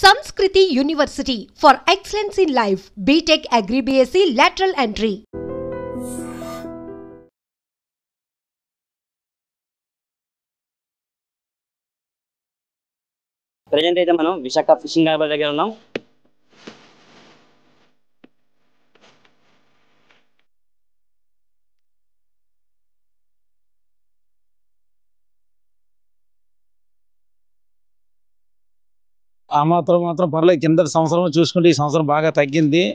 Sanskriti University for excellence in life. BTech Agri BSc lateral entry. Present అయితే మనం Visakha fishing harbour దగ్గర ఉన్నాం. ఆ మాత్రం పర్లేదు. కిందటి సంవత్సరం చూసుకుంటే ఈ సంవత్సరం బాగా తగ్గింది.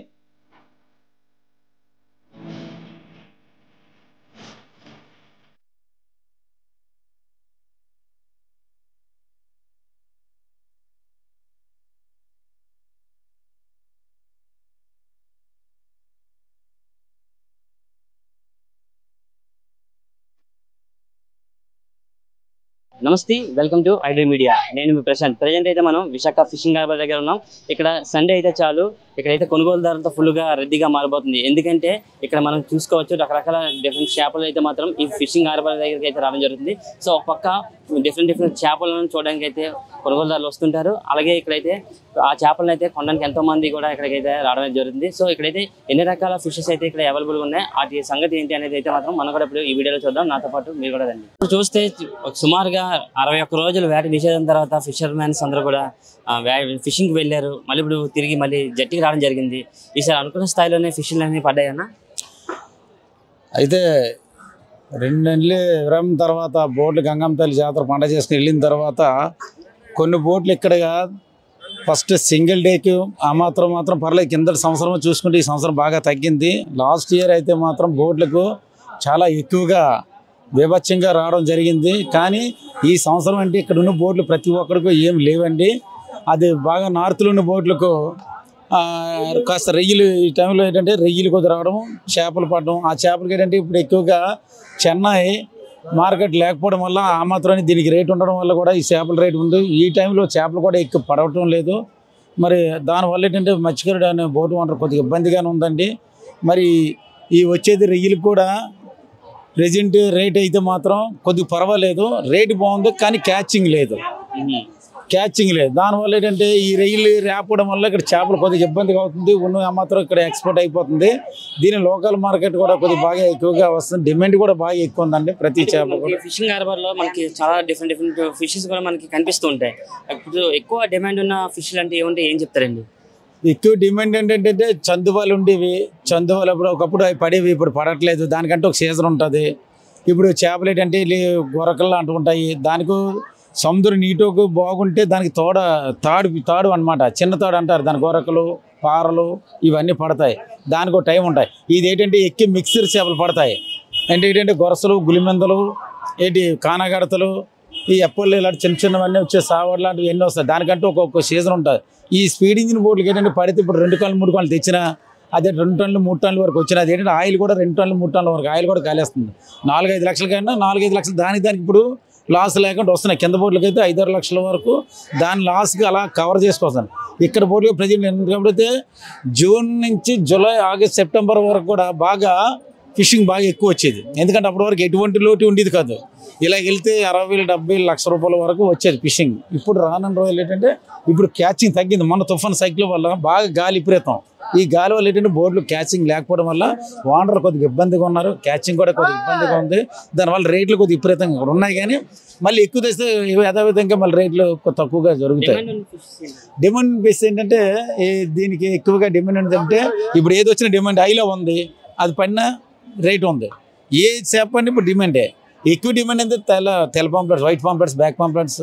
నమస్తే, వెల్కమ్ టు ఐడ్రీ మీడియా. నేను మీ ప్రశాంత్. ప్రజెంట్ అయితే మనం విశాఖ ఫిషింగ్ హార్బర్ దగ్గర ఉన్నాం. ఇక్కడ సండే అయితే చాలు, ఇక్కడైతే కొనుగోలుదారులతో ఫుల్గా రద్దీగా మారిపోతుంది. ఎందుకంటే ఇక్కడ మనం చూసుకోవచ్చు రకరకాల డిఫరెంట్ చేపలు అయితే మాత్రం ఈ ఫిషింగ్ హార్బర్ దగ్గరికి అయితే రావడం జరుగుతుంది. సో ఒక పక్క డిఫరెంట్ చేపలను చూడడానికి అయితే కొనుగోలుదారులు వస్తుంటారు. అలాగే ఇక్కడైతే ఆ చేపలను అయితే కొనడానికి ఎంతో మంది కూడా ఇక్కడికైతే రావడం జరుగుతుంది. సో ఇక్కడైతే ఎన్ని రకాల ఫిషెస్ అయితే ఇక్కడ అవైలబుల్గా ఉన్నాయి, వాటి సంగతి ఏంటి అనేది అయితే మాత్రం మనం కూడా ఇప్పుడు ఈ వీడియోలో చూద్దాం. నాతో పాటు మీరు కూడా రండి. ఇప్పుడు చూస్తే సుమారుగా 61 రోజులు వేట నిషేధం తర్వాత ఫిషర్ మ్యాన్స్ అందరూ కూడా ఫిషింగ్కి వెళ్ళారు. మళ్ళీ ఇప్పుడు తిరిగి మళ్ళీ జట్టికి రావడం జరిగింది. ఈసారి అనుకున్న స్థాయిలోనే ఫిషింగ్ అనేవి పడ్డాయన్నా. అయితే 2 నెలలు విరామం తర్వాత బోట్లు గంగమ్మ తల్లి జాతర పండగ చేసుకుని వెళ్ళిన తర్వాత కొన్ని బోట్లు ఇక్కడ ఫస్ట్ సింగిల్ డేకి ఆ మాత్రం పర్లేదు. కిందటి సంవత్సరం చూసుకుంటే ఈ సంవత్సరం బాగా తగ్గింది. లాస్ట్ ఇయర్ అయితే మాత్రం బోట్లకు చాలా ఎక్కువగా బీభత్సంగా రావడం జరిగింది. కానీ ఈ సంవత్సరం అంటే ఇక్కడ ఉన్న బోట్లు ప్రతి ఒక్కరికి ఏం లేవండి. అది బాగా నార్త్లో ఉన్న బోట్లకు కాస్త రొయ్యలు ఈ టైంలో ఏంటంటే రొయ్యలు కొద్ది రావడం, చేపలు పడడం. ఆ చేపలకి ఏంటంటే ఇప్పుడు ఎక్కువగా చెన్నై మార్కెట్ లేకపోవడం వల్ల ఆ మాత్రాన్ని దీనికి రేటు ఉండడం వల్ల కూడా ఈ చేపల రేటు ఉంది. ఈ టైంలో చేపలు కూడా ఎక్కువ పడవటం లేదు. మరి దానివల్ల ఏంటంటే మత్స్యకారుడు అనే బోటు ఓనర్ కొద్దిగా ఇబ్బందిగానే ఉందండి. మరి ఈ వచ్చేది రొయ్యలు కూడా ప్రెజెంట్ రేట్ అయితే మాత్రం కొద్దిగా పర్వాలేదు, రేటు బాగుంది. కానీ క్యాచింగ్ లేదు. దానివల్ల ఏంటంటే ఈ రొయ్యలు రేపడం వల్ల ఇక్కడ చేపలు కొద్దిగా ఇబ్బందిగా అవుతుంది. ఉన్న మాత్రం ఇక్కడ ఎక్స్పోర్ట్ అయిపోతుంది. దీని లోకల్ మార్కెట్ కూడా కొద్దిగా బాగా ఎక్కువగా వస్తుంది. డిమాండ్ కూడా బాగా ఎక్కువ ఉందండి ప్రతి చేప కూడా. ఫిషింగ్ హార్బర్లో మనకి చాలా డిఫరెంట్ ఫిషెస్ కూడా మనకి కనిపిస్తూ ఉంటాయి. ఇప్పుడు ఎక్కువ డిమాండ్ ఉన్న ఫిష్లు అంటే ఏముంటే ఏం చెప్తారండి? ఎక్కువ డిమాండ్ ఏంటంటే చందువాలు ఉండేవి. చందువాలు అప్పుడు ఒకప్పుడు అవి పడేవి, ఇప్పుడు పడట్లేదు. దానికంటే ఒక సీజన్ ఉంటుంది. ఇప్పుడు చేపలు ఏంటంటే గొరకలు లాంటివి ఉంటాయి. దానికి సముద్రం నీటికి బాగుంటే దానికి తాడు అనమాట, చిన్న తాడు అంటారు దాని. గొరకలు, పారలు ఇవన్నీ పడతాయి. దానికి ఒక టైం ఉంటాయి. ఇది ఏంటంటే ఎక్కి మిక్సర్ చేపలు పడతాయి. అంటే ఏంటంటే గొరసలు, గులిమెందలు, కానగడతలు, ఈ ఎప్పళ్ళు ఇలాంటి చిన్నవన్నీ వచ్చే సావర్ లాంటివి ఎన్ని వస్తాయి. దానికంటే ఒక్కొక్క సీజన్ ఉంటుంది. ఈ స్పీడ్ ఇంజిన్ బోట్లకి ఏంటంటే పడితే ఇప్పుడు 2 టన్నులు 3 టన్నులు తెచ్చినా అదే 2 టన్నులు 3 టన్నుల వరకు వచ్చినా అది ఏంటంటే ఆయిల్ కూడా 2 టన్నులు 3 టన్నుల వరకు ఆయిల్ కూడా కాలేస్తుంది. 4-5 లక్షల కన్నా 4-5 లక్షలు దానికి ఇప్పుడు లాస్ లేకుండా వస్తున్నాయి. కింద బోట్లకి అయితే 5-6 లక్షల వరకు దాని లాస్కి అలా కవర్ చేసుకొస్తాను. ఇక్కడ బోట్లకి ప్రజెంట్ ఎందుకంటే జూన్ నుంచి జూలై, ఆగస్ట్, సెప్టెంబర్ వరకు కూడా బాగా ఫిషింగ్ బాగా ఎక్కువ వచ్చేది. ఎందుకంటే అప్పటి వరకు ఎటువంటి లోటు ఉండేది కాదు. ఇలా వెళ్తే 60,000-70,000 లక్ష రూపాయల వరకు వచ్చేది ఫిషింగ్. ఇప్పుడు రానున్న రోజులు ఏంటంటే ఇప్పుడు క్యాచింగ్ తగ్గింది. మొన్న తుఫాన్ సైకిల్ వల్ల బాగా గాలి విపరీతం. ఈ గాలి వల్ల ఏంటంటే బోర్డులు క్యాచింగ్ లేకపోవడం వల్ల ఓనర్ కొద్దిగా ఇబ్బందిగా ఉన్నారు. క్యాచింగ్ కూడా కొద్దిగా ఇబ్బందిగా ఉంది. దానివల్ల రేట్లు కొద్దిగా విపరీతంగా కూడా ఉన్నాయి. కానీ మళ్ళీ ఎక్కువ తెస్తే యథావిధంగా మళ్ళీ రేట్లు తక్కువగా జరుగుతాయి. డిమాండ్ బేస్ ఏంటంటే దీనికి ఎక్కువగా డిమాండ్ ఏంటంటే ఇప్పుడు ఏది వచ్చిన డిమాండ్ హైలో ఉంది. అది పడిన రేటు ఉంది. ఏ చేప అంటే ఇప్పుడు డిమాండే. ఎక్కువ డిమాండ్ అయితే తెల్ల pamphlets, white pamphlets, black pamphlets,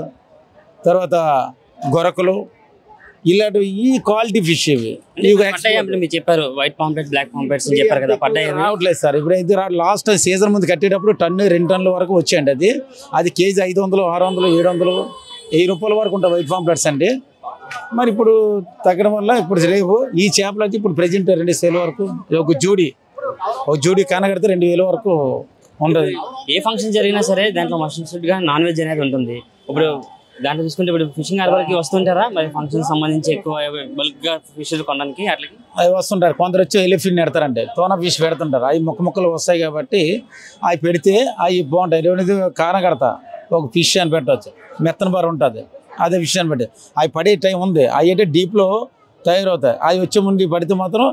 తర్వాత గొరకలు, ఇలాంటివి ఈ క్వాలిటీ ఫిష్ ఇవి మీరు చెప్పారు. వైట్ పాంప్లెట్, బ్లాక్ పాంప్లెట్స్ చెప్పారు కదా, పడ్డాయి రావట్లేదు సార్. ఇప్పుడు అయితే లాస్ట్ సీజన్ ముందు కట్టేటప్పుడు 1-2 టన్నుల వరకు వచ్చాయండి. అది కేజీ 500, 600, 700, 1000 రూపాయల వరకు ఉంటాయి వైట్ పాంప్లెట్స్ అండి. మరి ఇప్పుడు తగ్గడం వల్ల ఇప్పుడు లేవు ఈ చేపలు. అయితే ఇప్పుడు ప్రెజెంట్ 2,000 వరకు ఒక జోడీ కానగడితే 2,000 వరకు ఉండదు. ఏ ఫంక్షన్ జరిగినా సరే దాంట్లో మస్ట్గా నాన్ వెజ్ అనేది ఉంటుంది. ఇప్పుడు దాంట్లో చూసుకుంటే ఇప్పుడు ఫిషింగ్ హార్బర్కి వస్తుంటారా మరి ఫంక్షన్ సంబంధించి ఎక్కువ బల్క్గా ఫిష్ కొనడానికి? అట్లకి అవి వస్తుంటారు. కొందరు వచ్చి ఎలిఫిన్ పెడతారంటే తోన ఫిష్ పెడుతుంటారు. అవి ముక్కలు వస్తాయి కాబట్టి అవి పెడితే అవి బాగుంటాయి. కానగడత ఒక ఫిష్ అని పెట్టవచ్చు. మెత్తన బార ఉంటుంది. అదే విషయాన్ని బట్టి అవి పడే టైం ఉంది. అవి అంటే డీప్లో తయారవుతాయి. అవి వచ్చే ముందు పడితే మాత్రం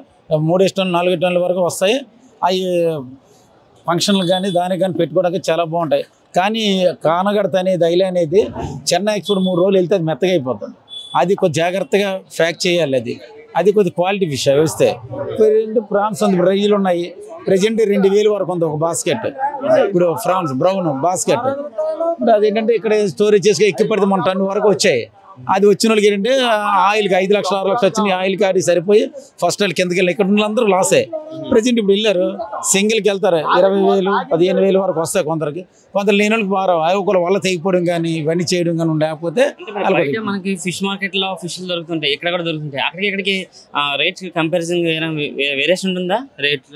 3 టన్నులు 4 టన్నుల వరకు వస్తాయి. అవి ఫంక్షన్లు కానీ దానికి కానీ పెట్టుకోవడానికి చాలా బాగుంటాయి. కానీ కానగడత అనేది ఐల అనేది చెన్నై ఎక్స్పోర్ట్ 3 రోజులు వెళ్తే అది మెత్తగా అయిపోతుంది. అది కొద్ది జాగ్రత్తగా ప్యాక్ చేయాలి. అది కొద్ది క్వాలిటీ ఫిష్ వేస్తే. ప్రాన్స్ ఉంది, రొయ్యలు ఉన్నాయి. ప్రజెంట్ 2000 వరకు ఉంది ఒక బాస్కెట్. ఇప్పుడు ఫ్రాన్స్ బ్రౌన్ బాస్కెట్ అదేంటంటే ఇక్కడ స్టోరేజ్ చేసి ఎక్కి పడితే 1 టన్ను వరకు వచ్చాయి. అది వచ్చిన వాళ్ళకి ఏంటంటే ఆయిల్కి 5 లక్షలు 6 లక్షలు వచ్చినాయి. ఆయిల్కి అది సరిపోయి ఫస్ట్ వాళ్ళు కిందకి వెళ్ళి ఇక్కడ ఉన్న అందరూ లాసే. ప్రజెంట్ ఇప్పుడు వెళ్ళారు సింగిల్కి వెళ్తారు 20,000 15,000 వరకు వస్తాయి. కొందరు లేని వాళ్ళకి బాగా ఒకరు వల్ల తెగిపోవడం కానీ ఇవన్నీ చేయడం కానీ లేకపోతే మనకి ఫిష్ మార్కెట్ లో ఫిష్ దొరుకుతుంటాయి, ఇక్కడ కూడా దొరుకుతుంటాయి. అక్కడికి ఇక్కడికి రేట్స్ కంపారిజన్ వేరియేషన్ ఉంటుందా? రేట్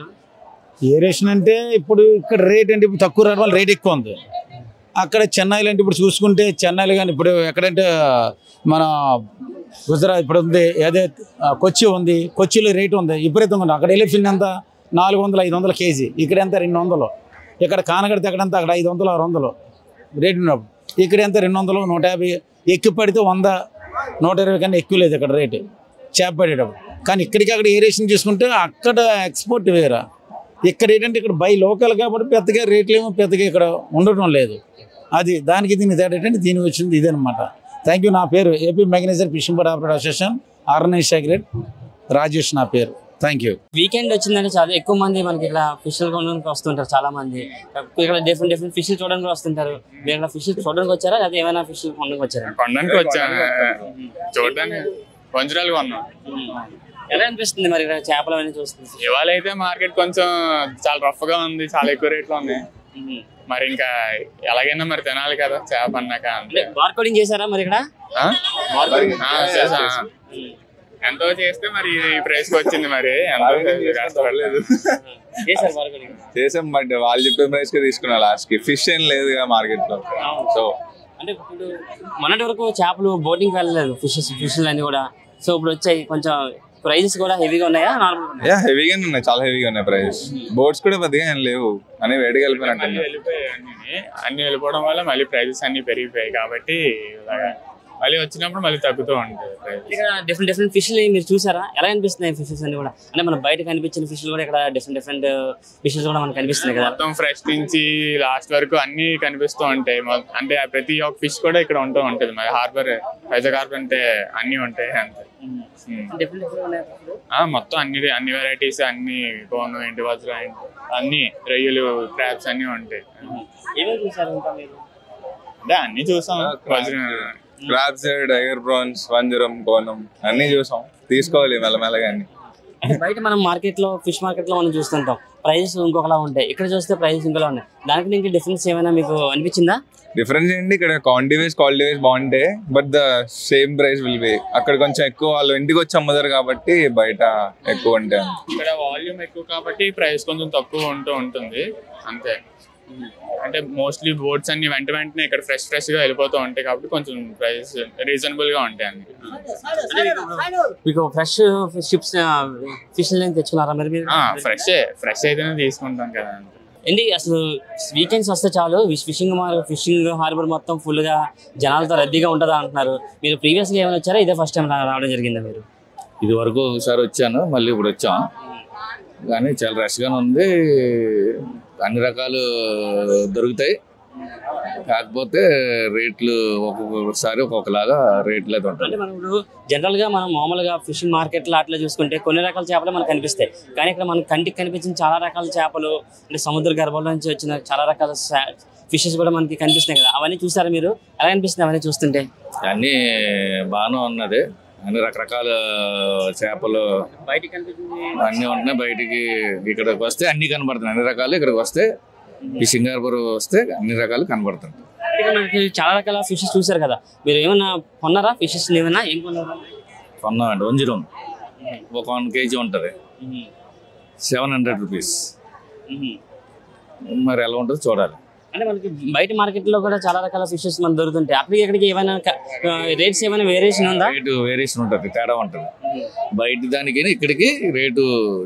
వేరియేషన్ అంటే ఇప్పుడు ఇక్కడ రేట్ అంటే ఇప్పుడు తక్కువ రేట్ వల్ల రేట్ ఎక్కువ ఉంది. అక్కడ చెన్నైలో అంటే ఇప్పుడు చూసుకుంటే చెన్నైలో కానీ ఇప్పుడు ఎక్కడంటే మన గుజరాత్ ఇప్పుడు ఉంది, ఏదే కొచ్చి ఉంది. కొచ్చిలో రేటు ఉంది విపరీతంగా ఉంది. అక్కడ ఎలిఫిన్ ఎంత 400-500 కేజీ, ఇక్కడ ఎంత 200. ఇక్కడ కానగడితే ఎక్కడంతా అక్కడ 500-600 రేటు ఉన్నప్పుడు ఇక్కడ ఎంత 200 150. ఎక్కువ పడితే 100 120 కన్నా ఎక్కువ లేదు ఇక్కడ రేటు చేప పడేటప్పుడు. కానీ ఇక్కడికి అక్కడ ఏరేషన్ చూసుకుంటే అక్కడ ఎక్స్పోర్ట్ వేరా. ఇక్కడ ఏంటంటే ఇక్కడ బై లోకల్ కాబట్టి పెద్దగా రేట్లు ఏమో పెద్దగా ఇక్కడ ఉండటం లేదు. అది దానికి దీనికి తేడా ఏంటంటే దీనికి వచ్చింది ఇదనమాట. Thank you. నా పేరు AP mechanised fishing board operator association organise secretary Rajesh నా పేరు. Thank you. వీకెండ్ వచ్చిందంటే చాలా ఎక్కువ మంది మనకి ఇక్కడ ఫిష్లు కొనడానికి వస్తుంటారు. చాలా మంది ఇక్కడ డిఫరెంట్ ఫిష్లు చూడడానికి వస్తుంటారు. మీరు ఇక్కడ ఫిష్ చూడడానికి వచ్చారా లేదా ఏమైనా ఫిష్ కొనడానికి వచ్చారా? కొనడానికి వచ్చాను, చూడడానికి వంజరాలు కొన్నాం. ఎలా అనిపిస్తుంది మరి ఇక్కడ చేపలు అనేది చూస్తుంది? ఇవాళ అయితే మార్కెట్ కొంచెం చాలా రఫ్ గా ఉంది, చాలా ఎక్కువ రేట్లు ఉన్నాయి. మరి ఇంకా ఎలాగైనా మరి తినాలి కదా చేప అన్నాక. బార్కోడింగ్ చేశారా మరి ఇక్కడ? ఎంతో చేస్తే మరి ఈ ప్రైస్ కి వచ్చింది. మరి ఎంతో కష్టపడలేదు చేసాం, బట్ వాళ్ళు చెప్పే ప్రైస్ కి తీసుకున్నా లాస్ట్ కి. ఫిష్ ఏం లేదు మార్కెట్ లో. సో అంటే ఇప్పుడు మొన్నటి వరకు చేపలు బోటింగ్ వెళ్ళలేదు, ఫిష్ అన్ని కూడా. సో ఇప్పుడు వచ్చాయి, కొంచెం ప్రైజెస్ కూడా హెవీగా ఉన్నాయా? యా హెవీగానే ఉన్నాయి, చాలా హెవీగా ఉన్నాయి ప్రైస్. బోట్స్ కూడా పెద్దగా ఏం లేవు అని వేడిగా వెళ్ళిపోయినట్టు. అన్ని వెళ్ళిపోవడం వల్ల మళ్ళీ ప్రైజెస్ అన్ని పెరిగిపోయాయి కాబట్టి మళ్ళీ వచ్చినప్పుడు మళ్ళీ తగ్గుతూ ఉంటుంది. ఇక్కడ డిఫరెంట్ ఫిష్ మీరు చూసారా? ఎలా అనిపిస్తున్నాయి ఫిషెస్ అన్ని కూడా? అంటే మన బయట కనిపించిన ఫిష్ కూడా ఇక్కడ డిఫరెంట్ ఫిషెస్ కూడా మనకు కనిపిస్తున్నాయి కదా. మొత్తం ఫ్రెష్ నుంచి లాస్ట్ వరకు అన్ని కనిపిస్తూ ఉంటాయి. అంటే ప్రతి ఒక్క ఫిష్ కూడా ఇక్కడ ఉంటూ ఉంటుంది. మరి హార్బర్ వైజాగ్ హార్బర్ అంటే అన్ని ఉంటాయి అంతే. మొత్తం అన్ని వెరైటీస్, అన్ని కోను ఏంటి వజ్ర అన్ని రొయ్యలు క్రాబ్స్ అన్ని ఉంటాయి. అంటే అన్ని చూసాం. క్రాబ్స్, టైగర్ ప్రాన్స్, వంజరం, కోనం అన్ని చూసాం. తీసుకోవాలి మెల్లమెల్లగా అన్ని. బయట మనం మార్కెట్ లో ఫిష్ మార్కెట్ లో మనం చూస్తుంటాం, ప్రైజెస్ ఇంకొకలా ఉంటాయి. ఇక్కడ చూస్తే ప్రైజెస్ ఇంకోలా ఉన్నాయి. దానికి దీనికి డిఫరెన్స్ ఏమైనా మీకు అనిపించిందా? డిఫరెన్స్ ఏంటి, ఇక్కడ క్వాంటిటీ వైజ్ క్వాలిటీ వైజ్ బాగుంటాయి, but the same price will be. అక్కడ కొంచెం ఎక్కువ వాళ్ళు ఇంటికి వచ్చి అమ్ముతారు కాబట్టి బయట ఎక్కువ ఉంటాయి. ఇక్కడ వాల్యూమ్ ఎక్కువ కాబట్టి ప్రైస్ కొంచెం తక్కువ ఉంటుంది అంతే. అంటే మోస్ట్లీ బోట్స్ అన్ని వెంటనే ఇక్కడ ఫ్రెష్ గా వెళ్ళిపోతూ ఉంటాయి కాబట్టి కొంచెం ప్రైస్ రీజనబుల్ గా ఉంటాయి అన్ని. మీకు ఫ్రెష్ షిప్స్ ఫిష్ తెచ్చుకున్నారా మరి? ఫ్రెష్ అయితేనే తీసుకుంటాం కదా. ఏంటి అసలు వీకెండ్స్ వస్తే చాలు ఫిషింగ్ హార్బర్ మొత్తం ఫుల్ గా జనాలతో రద్దీగా ఉంటుందా అంటున్నారు. మీరు ప్రీవియస్గా ఏమైనా వచ్చారా? ఇదే ఫస్ట్ టైం రావడం జరిగిందా మీరు? ఇది వరకు ఒకసారి వచ్చాను, మళ్ళీ ఇప్పుడు వచ్చాం. కానీ చాలా రష్గానే ఉంది, అన్ని రకాలు దొరుకుతాయి. కాకపోతే రేట్లు ఒక్కొక్కసారి ఒక్కొక్కలాగా రేట్లు అయితే ఉంటాయి. అంటే మనం ఇప్పుడు జనరల్ గా మనం మామూలుగా ఫిషింగ్ మార్కెట్ లో అట్లా చూసుకుంటే కొన్ని రకాల చేపలు మనకు కనిపిస్తాయి. కానీ ఇక్కడ మనకు కంటికి కనిపించిన చాలా రకాల చేపలు, అంటే సముద్ర గర్భంలో నుంచి వచ్చిన చాలా రకాల ఫిషెస్ కూడా మనకి కనిపిస్తున్నాయి కదా. అవన్నీ చూసారా మీరు? ఎలా అనిపిస్తుంది అవన్నీ చూస్తుంటే? అన్నీ బాగానే ఉన్నది, అన్ని రకరకాల చేపలు బయటికి అన్నీ ఉంటున్నాయి. బయటికి ఇక్కడికి వస్తే అన్ని కనబడుతున్నాయి, అన్ని రకాలు. ఇక్కడికి వస్తే ఫిషింగ్ హార్బర్ వస్తే అన్ని రకాలు కనబడుతుంది. మనకి చాలా రకాల ఫిషెస్ చూసారు కదా, మీరు ఏమన్నా కొన్నారా? ఫిషెస్ ఏమన్నా ఏం కొన్నారా? కొన్నామండి. వంజరం ఒక 1 kg ఉంటుంది, 700 రూపీస్. మరి ఎలా ఉంటుందో చూడాలి. అంటే మనకి బయట మార్కెట్ లో కూడా చాలా రకాల ఫిషెస్ మనకు దొరుకుతుంటాయి. అక్కడికి ఎక్కడికి ఏమైనా రేట్స్ ఏమైనా వేరియేషన్ ఉందా? రేటు వేరియేషన్ ఉంటుంది, తేడా ఉంటుంది. బయట దానికి ఇక్కడికి రేటు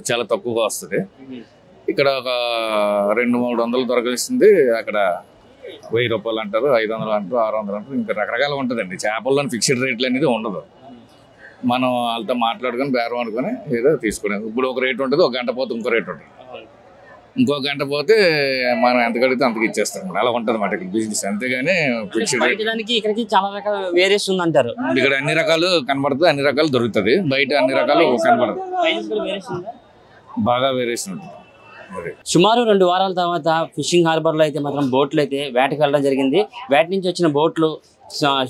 చాలా తక్కువగా వస్తుంది. ఇక్కడ ఒక 200-300 దొరకనిస్తుంది, అక్కడ రూపాయలు అంటారు, 500 అంటారు, 600 అంటారు, ఇంకా రకరకాలు ఉంటుందండి. చేపల్లో ఫిక్స్డ్ రేట్లు అనేది ఉండదు. మనం వాళ్ళతో మాట్లాడుకొని బేరం అనుకుని ఏదో తీసుకునేది. ఇప్పుడు ఒక రేట్ ఉంటుంది, ఒక గంట పోతే ఇంకో రేట్ ఉంటుంది, ఇంకో గంట పోతే మనం ఎంత కడిగితే అంతకు ఇచ్చేస్తాం. అలా ఉంటుంది మాట ఇక్కడ బిజినెస్. అంతేగాని ఫిక్స్డ్ రేట్ ఇక్కడికి చాలా రకాల వేరియేషన్ ఉంది అంటారు. ఇక్కడ అన్ని రకాలు కనబడుతుంది, అన్ని రకాలు దొరుకుతుంది. బయట అన్ని రకాలు కనబడదు, బాగా వేరియేషన్ ఉంటుంది. సుమారు 2 వారాల తర్వాత ఫిషింగ్ హార్బర్లో అయితే మాత్రం బోట్లు అయితే వేటకి వెళ్ళడం జరిగింది. వేట నుంచి వచ్చిన బోట్లు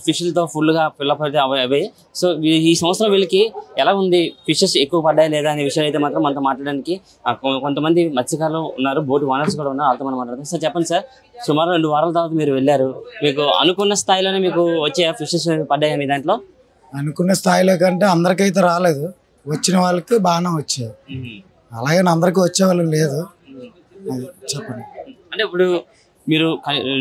ఫిష్లతో ఫుల్గా ఫిల్అప్ అయితే అవి. సో ఈ సంవత్సరం వీళ్ళకి ఎలా ఉంది, ఫిషెస్ ఎక్కువ పడ్డాయి లేదా అనే విషయాలు అయితే మాత్రం మనతో మాట్లాడడానికి కొంతమంది మత్స్యకారులు ఉన్నారు, బోట్ ఓనర్స్ కూడా ఉన్నారు, వాళ్ళతో మనం మాట్లాడతాం. సార్ చెప్పండి సార్, సుమారు 2 వారాల తర్వాత మీరు వెళ్ళారు, మీకు అనుకున్న స్థాయిలోనే మీకు వచ్చే ఫిషెస్ పడ్డాయి మీ దాంట్లో? అనుకున్న స్థాయిలో కంటే అందరికైతే రాలేదు, వచ్చిన వాళ్ళకి బాగానే వచ్చాయి. అలాగే అందరికీ వచ్చేవాళ్ళు లేదు. చెప్పండి. అంటే ఇప్పుడు మీరు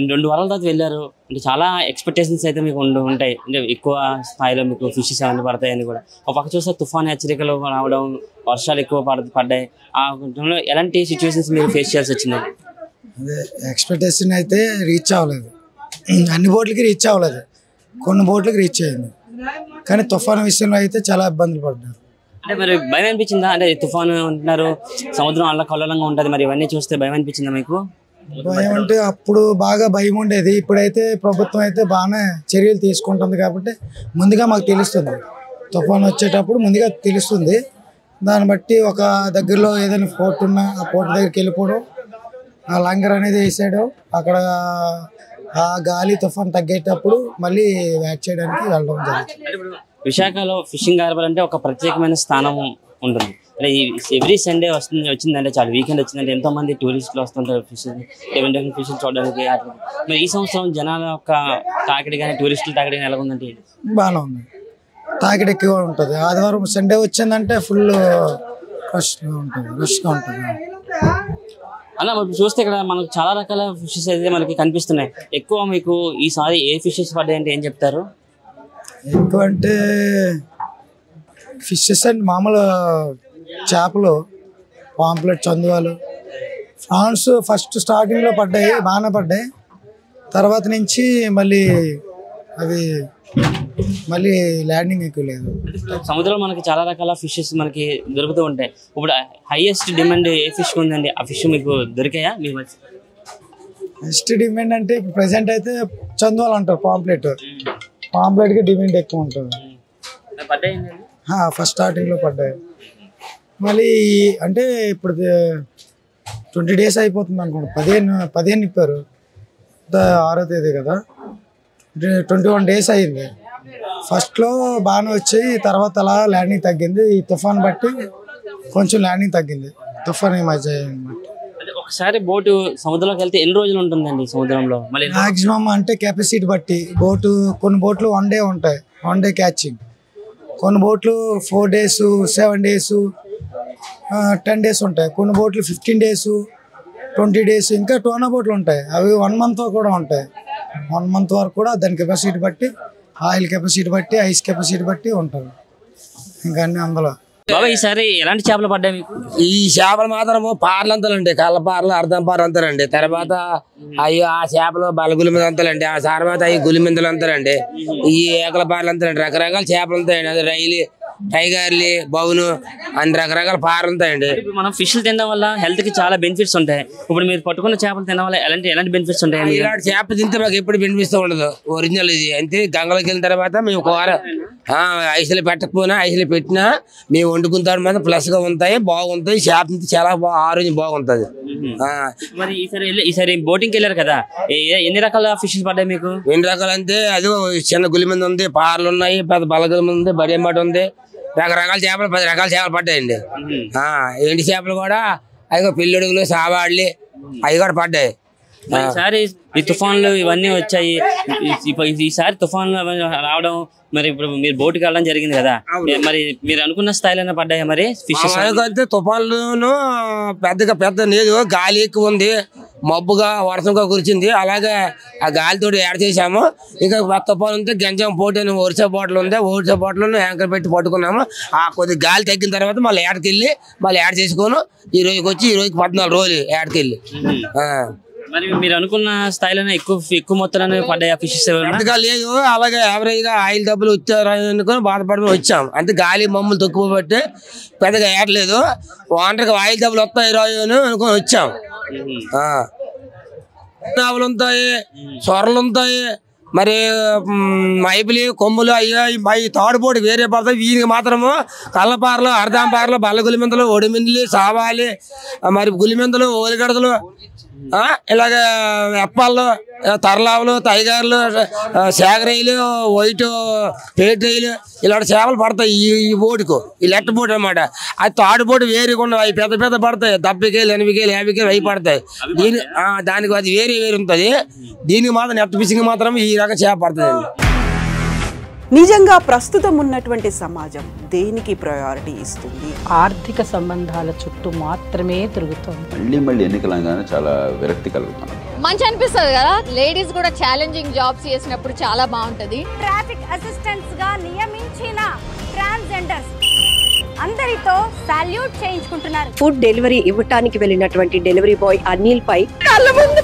2 వారాల తర్వాత వెళ్ళారు అంటే చాలా ఎక్స్పెక్టేషన్స్ అయితే మీకు ఉంటాయి, అంటే ఎక్కువ స్థాయిలో మీకు ఫిషెస్ అవన్నీ పడతాయని కూడా. ఒక పక్క చూస్తే తుఫాన్ హెచ్చరికలు రావడం, వర్షాలు ఎక్కువ పడ్డాయి. ఆ టైంలో ఎలాంటి సిచ్యువేషన్స్ మీరు ఫేస్ చేయాల్సి వచ్చింది? అదే ఎక్స్పెక్టేషన్ అయితే రీచ్ అవ్వలేదు, అన్ని బోట్లకి రీచ్ అవ్వలేదు, కొన్ని బోట్లకి రీచ్ అయింది. కానీ తుఫాను విషయంలో అయితే చాలా ఇబ్బందులు పడ్డారు. అంటే మరి భయం అనిపించిందా? అంటే తుఫాను అంటున్నారు, సముద్రం అల్ల కల్లోలంగా ఉంటుంది, మరి ఇవన్నీ చూస్తే భయం అనిపించిందా మీకు? భయం అంటే అప్పుడు బాగా భయం ఉండేది, ఇప్పుడైతే ప్రభుత్వం అయితే బాగానే చర్యలు తీసుకుంటుంది కాబట్టి ముందుగా మాకు తెలుస్తుంది. తుఫాను వచ్చేటప్పుడు ముందుగా తెలుస్తుంది, దాన్ని బట్టి ఒక దగ్గరలో ఏదైనా పోర్ట్ ఉన్నా ఆ పోర్ట్ దగ్గరికి వెళ్ళిపోవడం, ఆ లంగర్ అనేది వేసేయడం, అక్కడ ఆ గాలి తుఫాను తగ్గేటప్పుడు మళ్ళీ వ్యాట్ చేయడానికి వెళ్ళడం జరుగుతుంది. విశాఖలో ఫిషింగ్ హార్బర్ అంటే ఒక ప్రత్యేకమైన స్థానం ఉంటుంది. అంటే ఎవ్రీ సండే వచ్చిందంటే చాలు, వీకెండ్ వచ్చిందంటే ఎంతో మంది టూరిస్టులు వస్తుంటారు ఫిష్ చూడడానికి. మరి ఈ సంవత్సరం జనాల యొక్క తాకిడి కానీ టూరిస్టుల తాకిడి కానీ ఎలా ఉందంటే? బాగానే ఉంది, తాకిడి ఎక్కువ ఉంటుంది. ఆదివారం సండే వచ్చిందంటే ఫుల్ రష్గా ఉంటుంది. అలా మనం చూస్తే ఇక్కడ మనకు చాలా రకాల ఫిషెస్ అయితే మనకి కనిపిస్తున్నాయి. ఎక్కువ మీకు ఈసారి ఏ ఫిషెస్ పడ్డాయి అంటే ఏం చెప్తారు? ఎక్కువ అంటే ఫిషెస్ అండ్ మామూలు చేపలు, పాంప్లెట్, చందువాలు, ఫ్రాన్స్ ఫస్ట్ స్టార్టింగ్లో పడ్డాయి, బాగానే పడ్డాయి. తర్వాత నుంచి మళ్ళీ అవి ల్యాండింగ్ ఎక్కువ లేదు. సముద్రంలో మనకి చాలా రకాల ఫిషెస్ మనకి దొరుకుతూ ఉంటాయి. ఇప్పుడు హైయెస్ట్ డిమాండ్ ఏ ఫిష్ ఉందండి? ఆ ఫిష్ మీకు దొరికాయా? మీ హైయెస్ట్ డిమాండ్ అంటే ఇప్పుడు ప్రెసెంట్ అయితే చందువాలు అంటారు, పాంప్లెట్కి డిమాండ్ ఎక్కువ ఉంటుంది. ఫస్ట్ స్టార్టింగ్లో పడ్డాయి. మళ్ళీ అంటే ఇప్పుడు 20 days అయిపోతుంది అనుకోండి, 15 ఇప్పారు, 6వ తేదీ కదా, 21 days అయింది. ఫస్ట్లో బాగానే వచ్చాయి, తర్వాత అలా ల్యాండింగ్ తగ్గింది. ఈ తుఫాన్ బట్టి కొంచెం ల్యాండింగ్ తగ్గింది, తుఫాన్ ఈ మధ్య. ఒకసారి బోటు సముద్రంలోకి వెళ్తే ఎన్ని రోజులు ఉంటుందండి సముద్రంలో? మాక్సిమం అంటే కెపాసిటీ బట్టి బోటు, కొన్ని బోట్లు 1 day ఉంటాయి, 1 day క్యాచింగ్. కొన్ని బోట్లు 4 days, 7 days, 10 days ఉంటాయి. కొన్ని బోట్లు 15 days, 20 days, ఇంకా టోనా బోట్లు ఉంటాయి, అవి 1 month కూడా ఉంటాయి. 1 month వరకు కూడా దాని కెపాసిటీ బట్టి, ఆయిల్ కెపాసిటీ బట్టి, ఐస్ కెపాసిటీ బట్టి ఉంటారు. ఇంకా అన్ని అందులో. ఈసారి ఎలాంటి చేపలు పడ్డాయి మీకు? ఈ చేపలు మాత్రము పార్లంతలండి, కళ్ళపార్లు, అర్థం పార్లు అంతారండి. తర్వాత అవి ఆ చేపలు బలగులిమిందలు అంతారండి, ఆ తర్వాత అవి గులిమిందలు అంతారండి, ఈ ఏకల పార్లు అంతారండి. రకరకాల చేపలు ఉంటాయండి, అది రైలు, టైగర్లు, బౌను, అన్ని రకరకాల పార్లు ఉంటాయండి. మనం ఫిష్లు తినడం వల్ల హెల్త్ కి చాలా బెనిఫిట్స్ ఉంటాయి. ఇప్పుడు మీరు పట్టుకున్న చేపలు తినడం వల్ల ఎలాంటి బెనిఫిట్స్ ఉంటాయి? ఇలాంటి చేప తింటే మాకు ఎప్పుడు బెనిఫిట్స్ ఉండదు, ఒరిజినల్ ఇది. అంతే గంగలోకి వెళ్ళిన తర్వాత మేము ఒక వారం ఐసులు పెట్టకపోయినా, ఐసులు పెట్టినా మేము వండుకున్న తర్వాత మాత్రం ప్లస్ గా ఉంటాయి, బాగుంటాయి. చేప తింటే చాలా ఆరోగ్యం బాగుంటది. మరి ఈసారి బోటింగ్కి వెళ్ళారు కదా, ఎన్ని రకాల ఫిషెస్ పడ్డాయి మీకు? ఎన్ని రకాలు అంటే అది చిన్న గులి మీద ఉంది, పార్లు ఉన్నాయి, పెద్ద బలగులి మీద ఉంది, బడి మాట ఉంది, రకరకాల చేపలు 10 రకాల చేపలు పడ్డాయండి. ఎండి చేపలు కూడా అవి పిల్లడుగులు, సావాడ్లు అవి కూడా పడ్డాయి. ఈసారి ఈ తుఫాన్లు ఇవన్నీ వచ్చాయి, ఈసారి తుఫాన్లు రావడం, మరి ఇప్పుడు మీరు బోటుకి వెళ్ళడం జరిగింది కదా, మరి మీరు అనుకున్న స్థాయిలోనే పడ్డాయి మరి ఫిషెస్? అయితే తుఫాన్లు పెద్ద లేదు, గాలి ఎక్కువ ఉంది, మబ్బుగా వర్షంగా కురిచింది. అలాగే ఆ గాలితో యాడ్ చేసాము. ఇంకా తుఫాన్ ఉంటే గంజం పోటీ ఒరిసా బాటిల్ ఉంది, ఒరిసా బాటిల్ యాంకర్ పెట్టి పట్టుకున్నాము. ఆ కొద్ది గాలి తగ్గిన తర్వాత మళ్ళీ యాడ్కి వెళ్ళి మళ్ళీ యాడ్ చేసుకోను. ఈ రోజుకి వచ్చి ఈ రోజుకి 14 రోజులు యాడ్కి వెళ్ళి. మరి మీరు అనుకున్న స్థాయిలోనే ఎక్కువ మొత్తంలోనే పడ్డాయి ఫిషెస్? అంతగా లేదు, అలాగే యావరేజ్ గా ఆయిల్ డబ్బులు వచ్చారు అనుకుని బాధపడి వచ్చాం. అంతే గాలి మమ్మల్ని తక్కువ పట్టి పెద్దగా ఏటలేదు. వాటర్కి ఆయిల్ డబ్బులు వస్తాయి అనుకుని వచ్చాం. నావులు ఉంటాయి, సొరలు ఉంటాయి, మరి మైపులి కొమ్ములు అవి తాడుపోటు వేరే పడతాయి. వీరికి మాత్రము కళ్ళపారలు, అర్ధాంపారలు, బల్ల గులిమెంతలు, ఒడిమిందులు, సావాలి, మరి గులిమెంతలు, ఓలిగడతలు, ఇలాగ ఎప్పాళ్ళు, తర్లావులు, టైగర్లు, సేగరేయులు, వైట్ పేటరేయులు ఇలాంటి చేపలు పడతాయి ఈ బోటుకు. ఈ లెట్ట బోటు అనమాట. అది తాడుబోటు వేరుగా ఉండవు, అవి పెద్ద పెద్ద పడతాయి. 70 కేలు, 80 కేలు, 50 కేలు అవి పడతాయి. దానికి అది వేరే ఉంటుంది. దీనికి మాత్రం నెట్ ఫిషింగ్ మాత్రం ఈ రకం చేప పడుతుంది. నిజంగా ప్రస్తుతం ఉన్నటువంటి సమాజం దేనికి ప్రయారిటీ ఇస్తుంది? ఆర్థిక సంబంధాల చుట్టూ మాత్రమే తిరుగుతుంది. మళ్ళీ ఎన్నికలంగానే చాలా విరక్తి కలుగుతుంది. మంచి అనిపిస్తుంది కదా, లేడీస్ కూడా ఛాలెంజింగ్ జాబ్స్ చేసినప్పుడు చాలా బాగుంటది. ట్రాఫిక్ అసిస్టెంట్స్ గా నియమించిన ట్రాన్స్జెండర్స్ అందరితో సాల్యూట్ చేయించుకుంటున్నారు. ఫుడ్ డెలివరీ ఇవ్వటానికి వెళ్ళినటువంటి డెలివరీ బాయ్ అనిల్ పై కళ్ళ ముందు